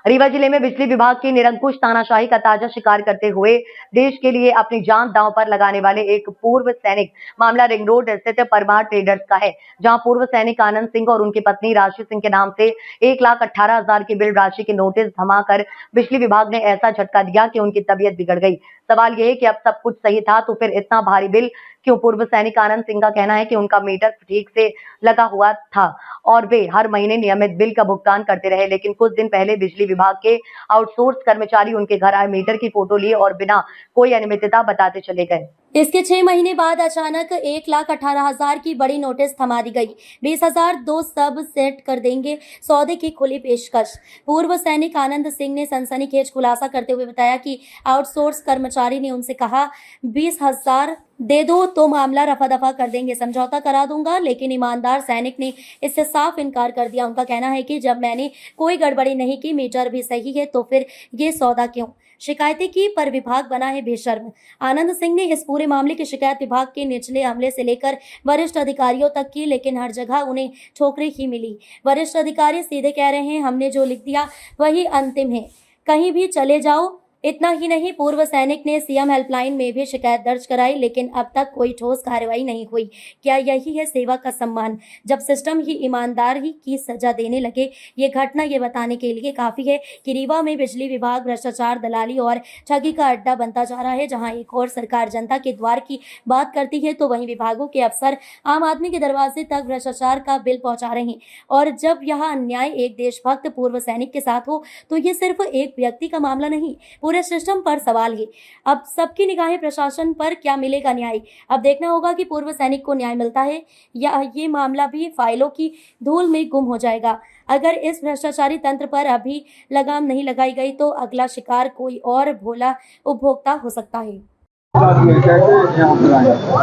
रीवा जिले में बिजली विभाग की निरंकुश तानाशाही का ताजा शिकार करते हुए देश के लिए अपनी जान दांव पर लगाने वाले एक पूर्व सैनिक मामला रिंग रोड स्थित परमार ट्रेडर्स का है, जहां पूर्व सैनिक आनंद सिंह और उनकी पत्नी राशि सिंह के नाम से 1,18,000 की बिल राशि के नोटिस थमाकर बिजली विभाग ने ऐसा झटका दिया कि उनकी तबीयत बिगड़ गई। सवाल यह है कि अब सब कुछ सही था तो फिर इतना भारी बिल क्यों? पूर्व सैनिक आनंद सिंह का कहना है कि उनका मीटर ठीक से लगा हुआ था और वे हर महीने नियमित बिल का भुगतान करते रहे, लेकिन कुछ दिन पहले बिजली विभाग के आउटसोर्स कर्मचारी उनके घर आए, मीटर की फोटो लिए और बिना कोई अनियमितता बताते चले गए। इसके 6 महीने बाद अचानक 1,18,000 की बड़ी नोटिस थमा दी गई। 20,000 दो सब सेट कर देंगे, सौदे की खुली पेशकश। पूर्व सैनिक आनंद सिंह ने सनसनीखेज खुलासा करते हुए बताया कि आउटसोर्स कर्मचारी ने उनसे कहा 20,000 दे दो तो मामला रफा दफा कर देंगे, समझौता करा दूंगा, लेकिन ईमानदार सैनिक ने इससे साफ इनकार कर दिया। उनका कहना है कि जब मैंने कोई गड़बड़ी नहीं की, मीटर भी सही है, तो फिर ये सौदा क्यों? शिकायतें की पर विभाग बना है बेशर्म। आनंद सिंह ने इस पूरे मामले की शिकायत विभाग के निचले अमले से लेकर वरिष्ठ अधिकारियों तक की, लेकिन हर जगह उन्हें ठोकरें ही मिली। वरिष्ठ अधिकारी सीधे कह रहे हैं हमने जो लिख दिया वही अंतिम है, कहीं भी चले जाओ। इतना ही नहीं, पूर्व सैनिक ने सीएम हेल्पलाइन में भी शिकायत दर्ज कराई, लेकिन अब तक कोई ठोस कार्रवाई नहीं हुई। क्या यही है सेवा का सम्मान? जब सिस्टम ही ईमानदार ही की सजा देने लगे। ये घटना ये बताने के लिए काफी है कि रीवा में बिजली विभाग भ्रष्टाचार, दलाली और ठगी का अड्डा बनता जा रहा है। जहां एक और सरकार जनता के द्वार की बात करती है तो वहीं विभागों के अफसर आम आदमी के दरवाजे तक भ्रष्टाचार का बिल पहुंचा रहे हैं। और जब यह अन्याय एक देशभक्त पूर्व सैनिक के साथ हो तो ये सिर्फ एक व्यक्ति का मामला नहीं, पूरे सिस्टम पर सवाल है। अब सबकी निगाहें प्रशासन पर, क्या मिलेगा न्याय? अब देखना होगा कि पूर्व सैनिक को न्याय मिलता है या ये मामला भी फाइलों की धूल में गुम हो जाएगा। अगर इस भ्रष्टाचारी तंत्र पर अभी लगाम नहीं लगाई गई तो अगला शिकार कोई और भोला उपभोक्ता हो सकता है।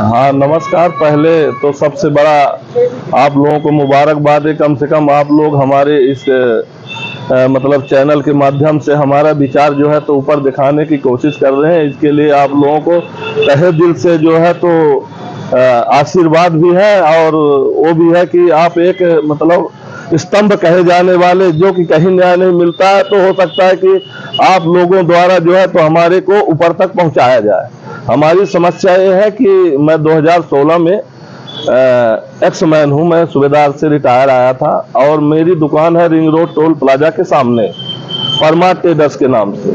हाँ नमस्कार। पहले तो सबसे बड़ा आप लोगों को मुबारकबाद है, कम से कम आप लोग हमारे इस मतलब चैनल के माध्यम से हमारा विचार जो है तो ऊपर दिखाने की कोशिश कर रहे हैं। इसके लिए आप लोगों को तहे दिल से जो है तो आशीर्वाद भी है और वो भी है कि आप एक मतलब स्तंभ कहे जाने वाले, जो कि कहीं न्याय नहीं मिलता है, तो हो सकता है कि आप लोगों द्वारा जो है तो हमारे को ऊपर तक पहुंचाया जाए। हमारी समस्या ये है कि मैं 2016 में एक्समैन हूँ, मैं सूबेदार से रिटायर आया था और मेरी दुकान है रिंग रोड टोल प्लाजा के सामने परमार ट्रेडर्स के नाम से,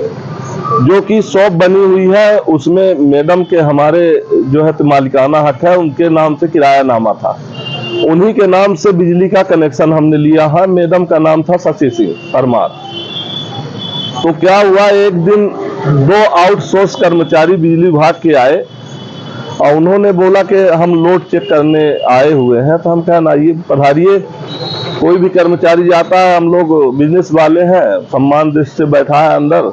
जो कि शॉप बनी हुई है। उसमें मैडम के हमारे जो है तो मालिकाना हक है, उनके नाम से किरायानामा था, उन्हीं के नाम से बिजली का कनेक्शन हमने लिया है। मैडम का नाम था शशि सिंह परमार। तो क्या हुआ, एक दिन 2 आउटसोर्स कर्मचारी बिजली विभाग के आए और उन्होंने बोला कि हम लोड चेक करने आए हुए हैं। तो हम कहना आइए पधारिए, कोई भी कर्मचारी जाता है, हम लोग बिजनेस वाले हैं, सम्मान दृष्टि से बैठा है अंदर।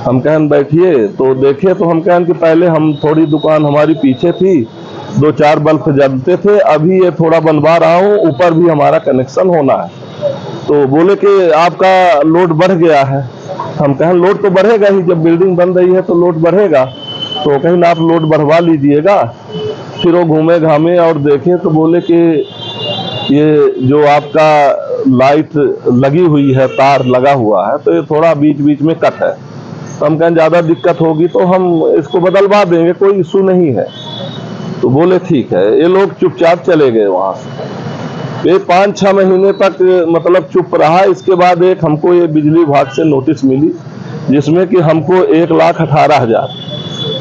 हम कहन बैठिए, तो देखे तो हम कहन कि पहले हम थोड़ी दुकान हमारी पीछे थी, 2-4 बल्ब जलते थे, अभी ये थोड़ा बनवा रहा हूँ, ऊपर भी हमारा कनेक्शन होना है। तो बोले कि आपका लोड बढ़ गया है। हम कहें लोड तो बढ़ेगा ही, जब बिल्डिंग बन रही है तो लोड बढ़ेगा, तो कहीं ना आप लोड बढ़वा लीजिएगा। फिर वो घूमे घामे और देखे तो बोले कि ये जो आपका लाइट लगी हुई है, तार लगा हुआ है, तो ये थोड़ा बीच बीच में कट है। तो हम कहें ज़्यादा दिक्कत होगी तो हम इसको बदलवा देंगे, कोई इशू नहीं है। तो बोले ठीक है। ये लोग चुपचाप चले गए वहाँ से। ये 5-6 महीने तक मतलब चुप रहा। इसके बाद एक हमको ये बिजली विभाग से नोटिस मिली, जिसमें कि हमको 1,18,000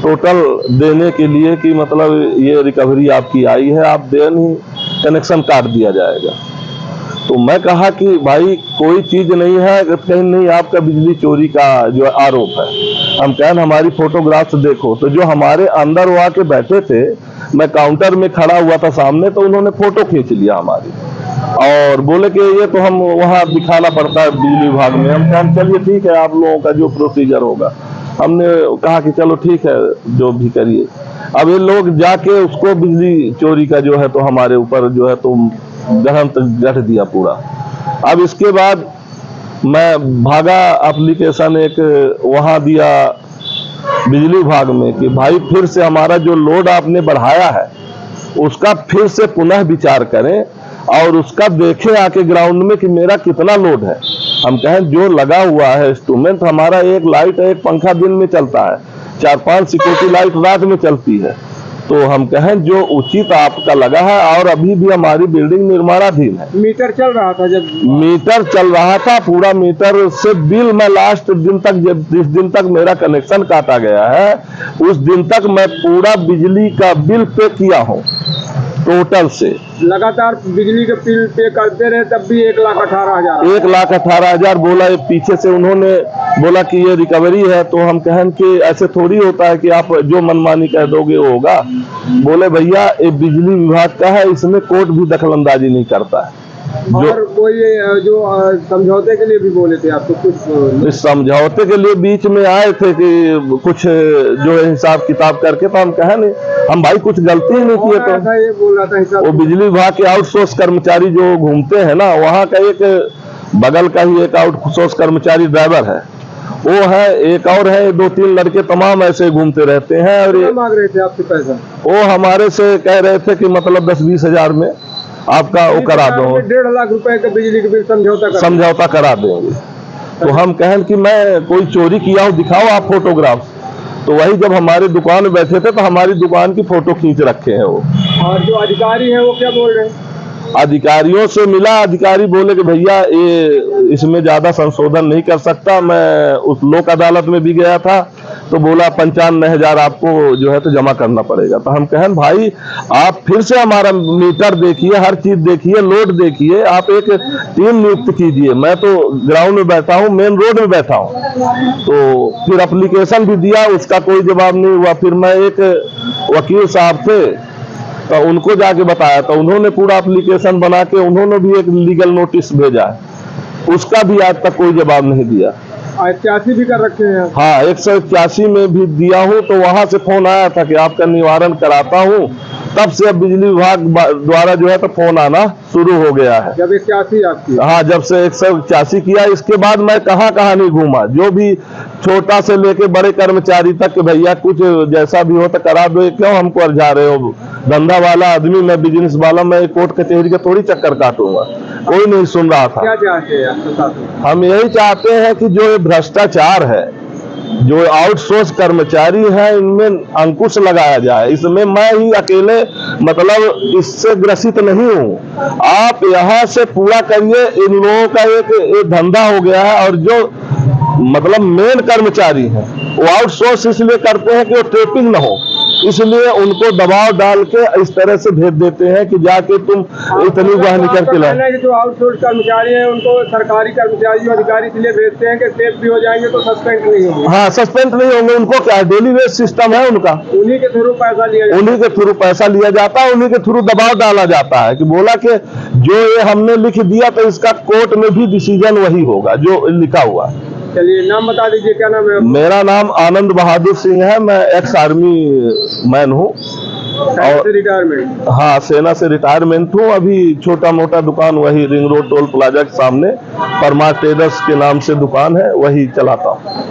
टोटल देने के लिए कि मतलब ये रिकवरी आपकी आई है, आप दे नहीं, कनेक्शन काट दिया जाएगा। तो मैं कहा कि भाई कोई चीज नहीं है, कहीं नहीं आपका बिजली चोरी का जो आरोप है। हम कहें हमारी फोटोग्राफ्स देखो, तो जो हमारे अंदर वो आके बैठे थे, मैं काउंटर में खड़ा हुआ था सामने, तो उन्होंने फोटो खींच लिया हमारी और बोले कि ये तो हम वहाँ दिखाना पड़ता है बिजली विभाग में। हम कहें चलिए ठीक है, आप लोगों का जो प्रोसीजर होगा। हमने कहा कि चलो ठीक है, जो भी करिए। अब ये लोग जाके उसको बिजली चोरी का जो है तो हमारे ऊपर जो है तो गहन गढ़ दिया पूरा। अब इसके बाद मैं भागा, एप्लीकेशन एक वहाँ दिया बिजली विभाग में कि भाई फिर से हमारा जो लोड आपने बढ़ाया है उसका फिर से पुनः विचार करें और उसका देखे आके ग्राउंड में कि मेरा कितना लोड है। हम कहें जो लगा हुआ है इंस्ट्रूमेंट, हमारा एक लाइट एक पंखा दिन में चलता है, 4-5 सिक्योरिटी लाइट रात में चलती है। तो हम कहें जो उचित आपका लगा है, और अभी भी हमारी बिल्डिंग निर्माणाधीन है। मीटर चल रहा था जब? मीटर चल रहा था, पूरा मीटर से बिल मैं लास्ट दिन तक, जिस दिन तक मेरा कनेक्शन काटा गया है उस दिन तक मैं पूरा बिजली का बिल पे किया हूँ टोटल से। लगातार बिजली के बिल पे करते रहे तब भी 1,18,000? 1,18,000 बोला। ये पीछे से उन्होंने बोला कि ये रिकवरी है, तो हम कहें कि ऐसे थोड़ी होता है कि आप जो मनमानी कह दोगे वो होगा। बोले भैया ये बिजली विभाग का है, इसमें कोर्ट भी दखलंदाजी नहीं करता है। और कोई जो समझौते के लिए भी बोले थे आपको कुछ? इस समझौते के लिए बीच में आए थे कि कुछ जो है हिसाब किताब करके, तो हम कहे नहीं, हम भाई कुछ गलती ही नहीं किए। तो ये बोल रहा था हिसाब, वो बिजली विभाग के आउटसोर्स कर्मचारी जो घूमते हैं ना, वहाँ का एक बगल का ही एक आउटसोर्स कर्मचारी ड्राइवर है, वो है, एक और है, 2-3 लड़के तमाम ऐसे घूमते रहते हैं। और ये मांग रहे थे आपसे पैसा? वो हमारे से कह रहे थे कि मतलब 10-20 हजार में आपका वो करा दो, 1.5 लाख रुपए का बिजली के बिल समझौता करा देंगे। तो हम कहें कि मैं कोई चोरी किया हूँ, दिखाओ आप फोटोग्राफ। तो वही जब हमारी दुकान में बैठे थे तो हमारी दुकान की फोटो खींच रखे हैं वो। और जो अधिकारी हैं वो क्या बोल रहे हैं? अधिकारियों से मिला, अधिकारी बोले कि भैया ये इसमें ज्यादा संशोधन नहीं कर सकता। मैं उस लोक अदालत में भी गया था, तो बोला 95,000 आपको जो है तो जमा करना पड़ेगा। तो हम कहें भाई आप फिर से हमारा मीटर देखिए, हर चीज देखिए, लोड देखिए, आप एक टीम नियुक्त कीजिए। मैं तो ग्राउंड में बैठा हूँ, मेन रोड में बैठा हूँ। तो फिर एप्लीकेशन भी दिया, उसका कोई जवाब नहीं हुआ। फिर मैं एक वकील साहब थे तो उनको जाके बताया, तो उन्होंने पूरा एप्लीकेशन बना के उन्होंने भी एक लीगल नोटिस भेजा, उसका भी आज तक कोई जवाब नहीं दिया। 81 भी कर रखे हैं? हाँ, 181 में भी दिया हूँ। तो वहां से फोन आया था कि आपका निवारण कराता हूँ। तब से अब बिजली विभाग द्वारा जो है तो फोन आना शुरू हो गया है। जब 81 आपकी? हाँ, जब से 181 किया, इसके बाद मैं कहाँ नहीं घूमा। जो भी छोटा से लेके बड़े कर्मचारी तक कि भैया कुछ जैसा भी हो तो करा दो, क्यों हमको अर्जा रहे हो। धंधा वाला आदमी, मैं बिजनेस वाला, मैं कोर्ट कचहरी का थोड़ी चक्कर काटूंगा। कोई नहीं सुन रहा था। क्या चाहते हैं? हम यही चाहते हैं कि जो ये भ्रष्टाचार है, जो आउटसोर्स कर्मचारी है, इनमें अंकुश लगाया जाए। इसमें मैं ही अकेले मतलब इससे ग्रसित नहीं हूँ। आप यहाँ से पूरा करिए। इन लोगों का एक धंधा हो गया है, और जो मतलब मेन कर्मचारी हैं वो आउटसोर्स इसलिए करते हैं कि वो ट्रेपिंग ना हो, इसलिए उनको दबाव डाल के इस तरह से भेज देते हैं कि जाके तुम इतनी वाहनी करके लाओ। जो आउटसोर्स कर्मचारी हैं उनको सरकारी कर्मचारी अधिकारी इसलिए भेजते हैं कि टेप भी हो जाएंगे तो सस्पेंड नहीं होंगे। हाँ, सस्पेंड नहीं होंगे। उनको क्या डेली वेज सिस्टम है उनका, उन्हीं के थ्रू पैसा लिया जाता है। उन्हीं के थ्रू पैसा लिया जाता है, उन्हीं के थ्रू दबाव डाला जाता है कि बोला कि जो ये हमने लिख दिया तो इसका कोर्ट में भी डिसीजन वही होगा जो लिखा हुआ। चलिए, नाम बता दीजिए, क्या नाम है? मेरा नाम आनंद बहादुर सिंह है। मैं एक्स आर्मी मैन हूँ और रिटायरमेंट? हाँ, सेना से रिटायरमेंट हूँ। अभी छोटा मोटा दुकान वही रिंग रोड टोल प्लाजा के सामने परमार ट्रेडर्स के नाम से दुकान है, वही चलाता हूँ।